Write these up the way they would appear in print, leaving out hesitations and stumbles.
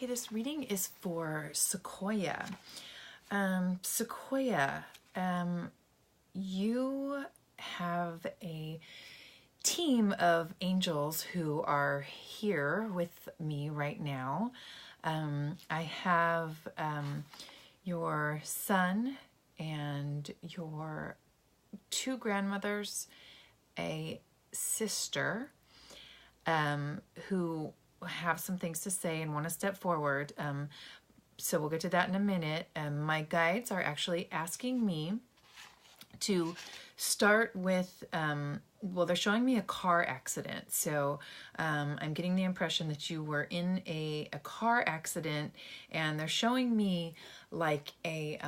Okay, this reading is for Sequoia. Sequoia, you have a team of angels who are here with me right now. I have your son and your two grandmothers, a sister, who have some things to say and want to step forward. So we'll get to that in a minute. My guides are actually asking me to start with, well, they're showing me a car accident. So I'm getting the impression that you were in a car accident, and they're showing me like I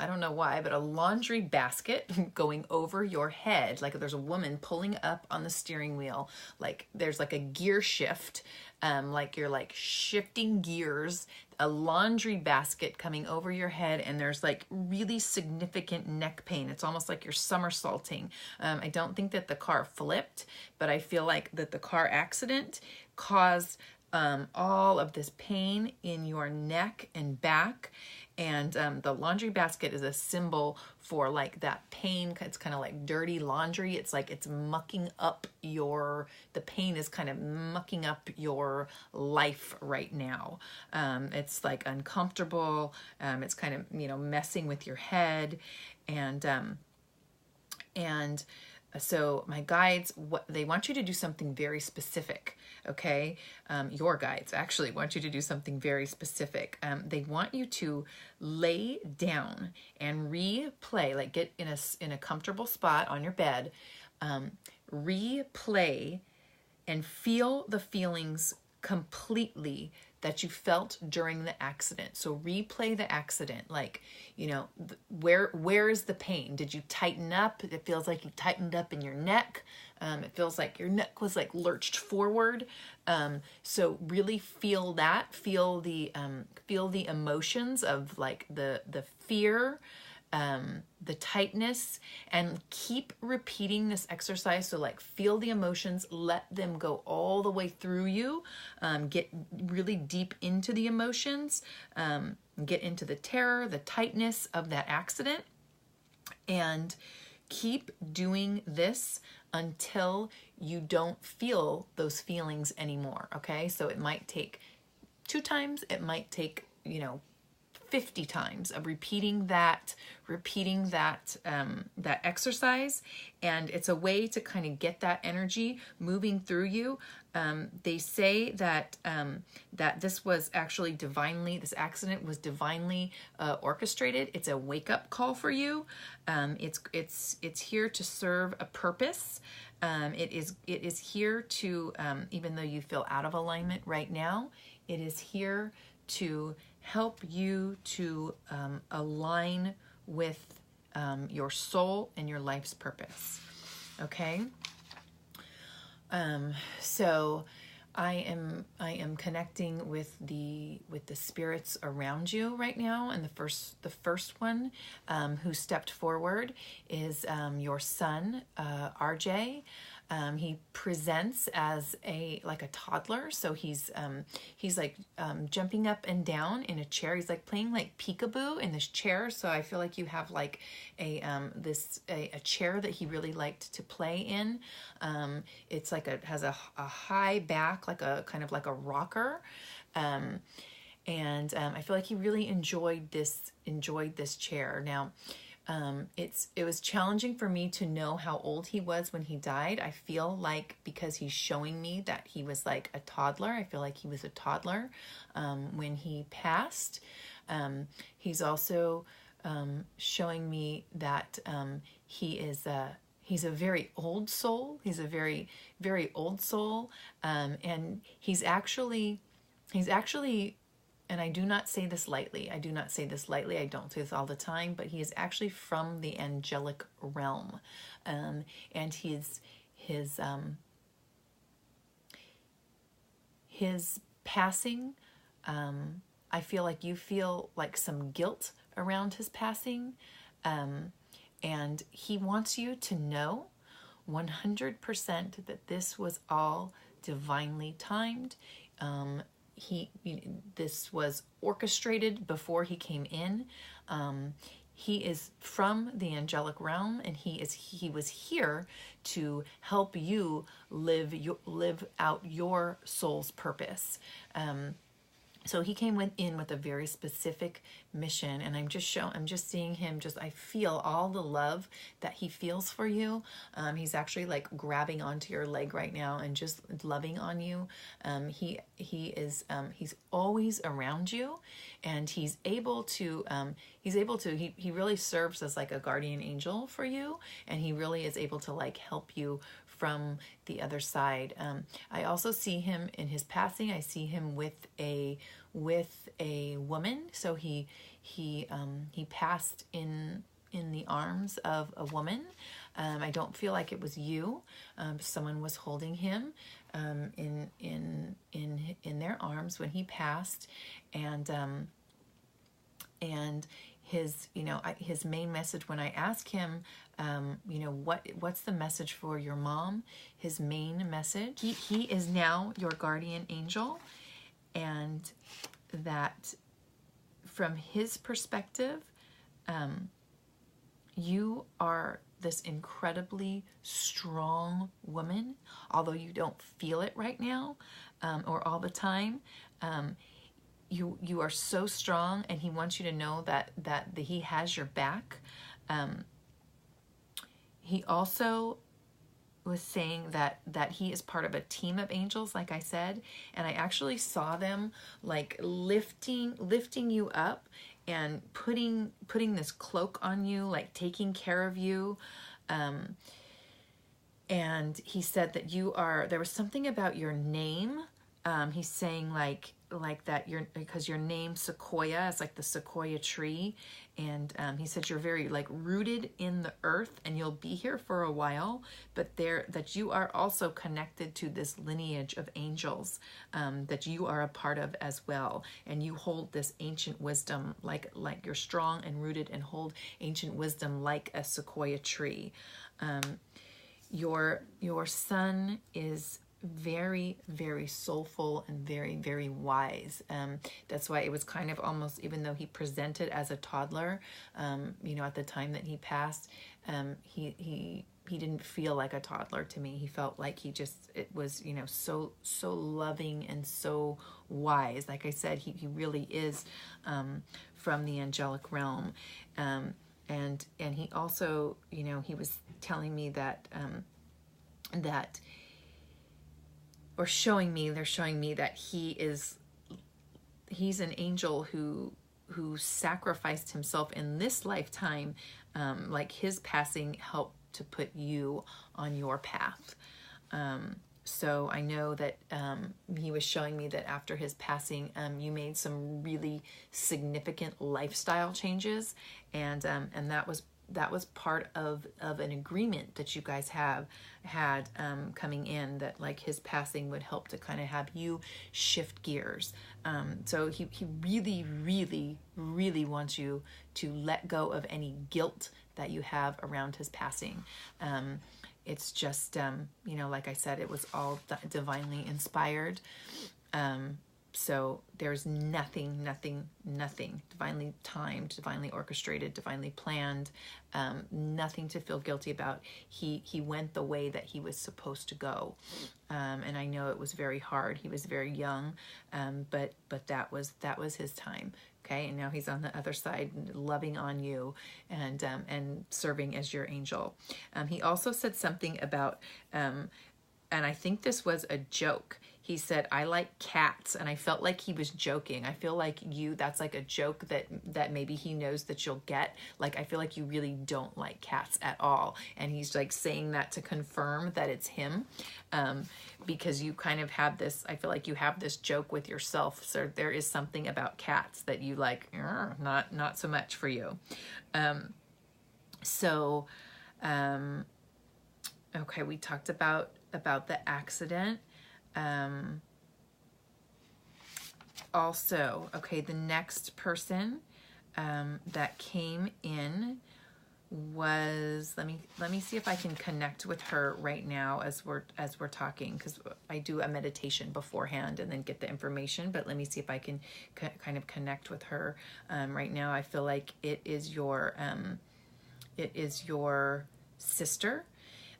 don't know why, but a laundry basket going over your head. Like there's a woman pulling up on the steering wheel. Like there's like a gear shift. Like you're like shifting gears, a laundry basket coming over your head, and there's like really significant neck pain. It's almost like you're somersaulting. I don't think that the car flipped, but I feel like that the car accident caused all of this pain in your neck and back. And the laundry basket is a symbol for like that pain. It's kind of like dirty laundry. It's like it's mucking up the pain is kind of mucking up your life right now. It's like uncomfortable. It's kind of, messing with your head. And so my guides, they want you to do something very specific, okay? Your guides actually want you to do something very specific. They want you to lay down and replay, like get in a comfortable spot on your bed, replay and feel the feelings completely that you felt during the accident. So replay the accident, like, where is the pain? Did you tighten up? It feels like you tightened up in your neck. It feels like your neck was like lurched forward. So really feel that, feel the emotions of like the fear, the tightness, and keep repeating this exercise. So like feel the emotions, let them go all the way through you, get really deep into the emotions, get into the terror, the tightness of that accident, and keep doing this until you don't feel those feelings anymore. Okay, so it might take 2 times, it might take 50 times of repeating that exercise, and it's a way to kind of get that energy moving through you. They say that this was actually this accident was divinely orchestrated. It's a wake-up call for you. It's here to serve a purpose. It is here to, even though you feel out of alignment right now, it is here to help you to align with your soul and your life's purpose. Okay. So I am connecting with the spirits around you right now, and the first one who stepped forward is your son, RJ. He presents as a toddler, so he's like jumping up and down in a chair. He's like playing like peekaboo in this chair. So I feel like you have like a chair that he really liked to play in. It's like has a high back, like a kind of like a rocker. And I feel like he really enjoyed this chair. Now, it was challenging for me to know how old he was when he died. I feel like because he's showing me that he was like a toddler, I feel like he was a toddler when he passed. He's also showing me that he's a very old soul. He's a very, very old soul, and he's actually. And I do not say this lightly. I don't say this all the time, but he is actually from the angelic realm. And his passing, I feel like you feel like some guilt around his passing. And he wants you to know 100% that this was all divinely timed. This was orchestrated before he came in. He is from the angelic realm, and he was here to help you live out your soul's purpose. So he came in with a very specific mission, and I'm just seeing him. I feel all the love that he feels for you. He's actually like grabbing onto your leg right now and just loving on you. He's always around you, and he really serves as like a guardian angel for you, and he really is able to like help you from the other side. I also see him in his passing. I see him with a woman. So he passed in the arms of a woman. I don't feel like it was you. Someone was holding him in their arms when he passed, and his main message when I asked him, what's the message for your mom? His main message, he is now your guardian angel, and that from his perspective, you are this incredibly strong woman, although you don't feel it right now, or all the time. You are so strong, and he wants you to know that he has your back. He also was saying that he is part of a team of angels, like I said, and I actually saw them like lifting you up and putting this cloak on you, like taking care of you. And he said that there was something about your name. He's saying like that because your name Sequoia is like the Sequoia tree, and he said you're very like rooted in the earth, and you'll be here for a while, but that you are also connected to this lineage of angels, that you are a part of as well, and you hold this ancient wisdom, like you're strong and rooted and hold ancient wisdom like a Sequoia tree. Your son is very, very soulful and very, very wise. That's why it was kind of almost, even though he presented as a toddler, at the time that he passed, he didn't feel like a toddler to me. He felt like it was, so loving and so wise. Like I said, he really is from the angelic realm. And he also, he was telling me that they're showing me that he's an angel who sacrificed himself in this lifetime, like his passing helped to put you on your path. So I know that he was showing me that after his passing, you made some really significant lifestyle changes, and that was part of an agreement that you guys had coming in, that like his passing would help to kind of have you shift gears. So he really, really, really wants you to let go of any guilt that you have around his passing. It's just, like I said, it was all divinely inspired. So there's nothing divinely timed, divinely orchestrated, divinely planned, nothing to feel guilty about. He went the way that he was supposed to go. And I know it was very hard. He was very young, but that was his time. Okay. And now he's on the other side, loving on you and serving as your angel. He also said something about, and I think this was a joke. He said, I like cats. And I felt like he was joking. I feel like that's like a joke that maybe he knows that you'll get. Like, I feel like you really don't like cats at all. And he's like saying that to confirm that it's him. Because you kind of have this, I feel like you have this joke with yourself. So there is something about cats that you like, not so much for you. Okay, we talked about the accident. Also, okay, the next person that came in was, let me see if I can connect with her right now as we're talking, because I do a meditation beforehand and then get the information. But let me see if I can kind of connect with her right now. I feel like it is your sister.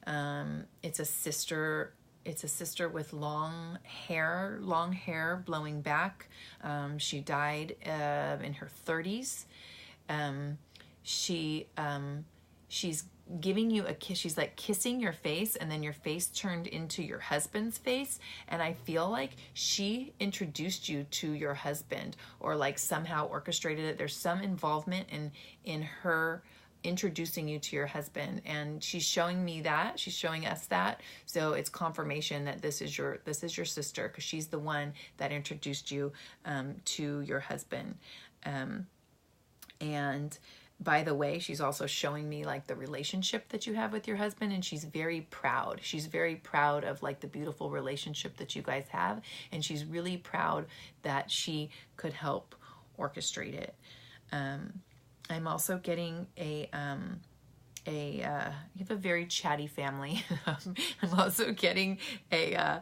It's a sister. It's a sister with long hair blowing back. She died in her 30s. She's giving you a kiss. She's like kissing your face, and then your face turned into your husband's face. And I feel like she introduced you to your husband, or like somehow orchestrated it. There's some involvement in her introducing you to your husband, and she's showing me that. She's showing us that. So it's confirmation that this is your sister, because she's the one that introduced you to your husband. And by the way, she's also showing me like the relationship that you have with your husband, and she's very proud. She's very proud of like the beautiful relationship that you guys have, and she's really proud that she could help orchestrate it. I'm also getting you have a very chatty family. I'm also getting a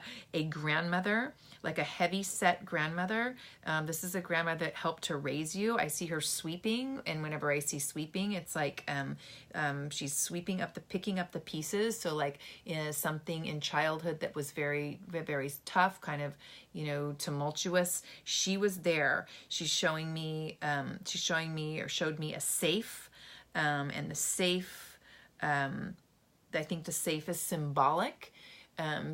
grandmother, like a heavy set grandmother. This is a grandmother that helped to raise you. I see her sweeping, and whenever I see sweeping, it's like she's sweeping up picking up the pieces. So like something in childhood that was very, very tough, kind of, tumultuous. She was there. She's showing me or showed me a safe, and the safe. I think the safe is symbolic.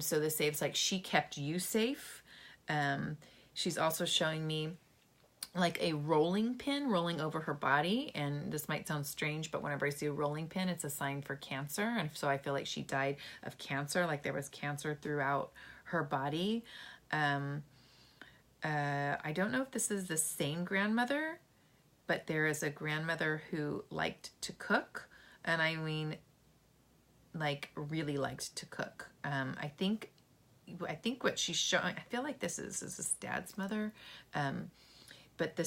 So the safe's like she kept you safe. She's also showing me like a rolling pin rolling over her body. And this might sound strange, but whenever I see a rolling pin, it's a sign for cancer. And so I feel like she died of cancer, like there was cancer throughout her body. I don't know if this is the same grandmother, but there is a grandmother who liked to cook. And I mean, like really liked to cook. I think what she's showing, I feel like this is his dad's mother. But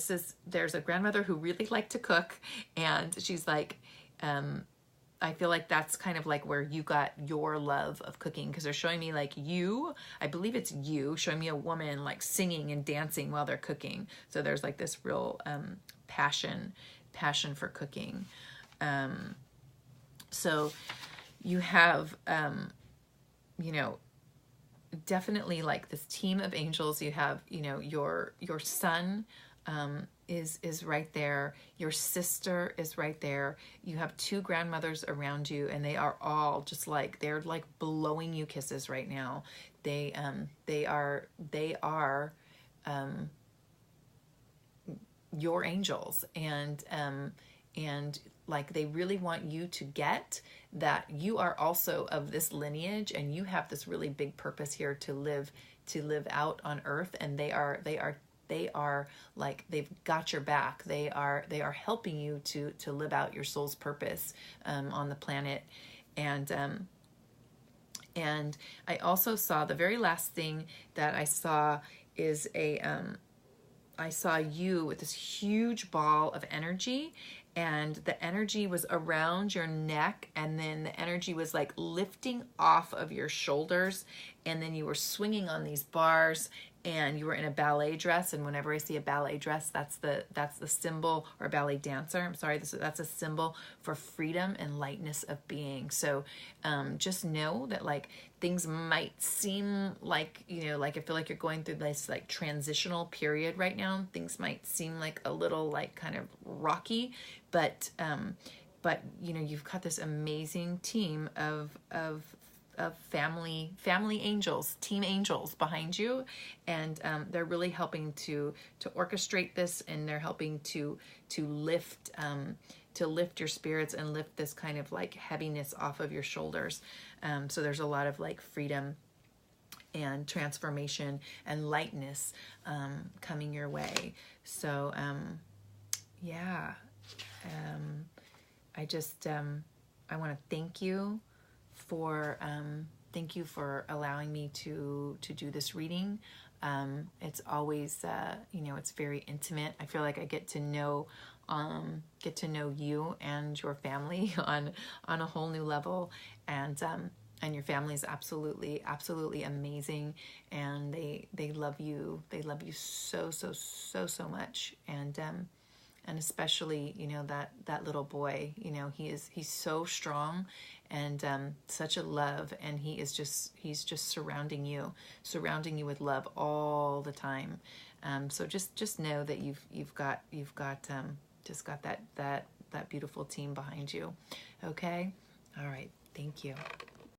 there's a grandmother who really liked to cook, and she's like, I feel like that's kind of like where you got your love of cooking, because they're showing me like I believe it's you, showing me a woman like singing and dancing while they're cooking. So there's like this real passion for cooking. So you have, definitely like this team of angels. You have, your son is right there. Your sister is right there. You have two grandmothers around you, and they are all just like, they're like blowing you kisses right now. They are your angels, and like they really want you to get that you are also of this lineage, and you have this really big purpose here to live out on earth. And they are like, they've got your back. They are helping you to live out your soul's purpose on the planet. And I also saw, the very last thing that I saw is I saw you with this huge ball of energy, and the energy was around your neck, and then the energy was like lifting off of your shoulders, and then you were swinging on these bars, and you were in a ballet dress. And whenever I see a ballet dress, that's the symbol, or a ballet dancer, I'm sorry, that's a symbol for freedom and lightness of being. So just know that like things might seem like, like I feel like you're going through this like transitional period right now. Things might seem like a little like kind of rocky, but you've got this amazing team of family angels, team angels behind you, and they're really helping to orchestrate this, and they're helping to lift your spirits and lift this kind of like heaviness off of your shoulders. So there's a lot of like freedom and transformation and lightness coming your way. So I just I want to thank you for thank you for allowing me to do this reading. It's always, it's very intimate. I feel like I get to know you and your family on a whole new level, and your family is absolutely amazing, and they love you. They love you so much, and especially, that little boy, he's so strong, and such a love, and he's just surrounding you with love all the time. So just know that you've got just got that beautiful team behind you. Okay. All right. Thank you.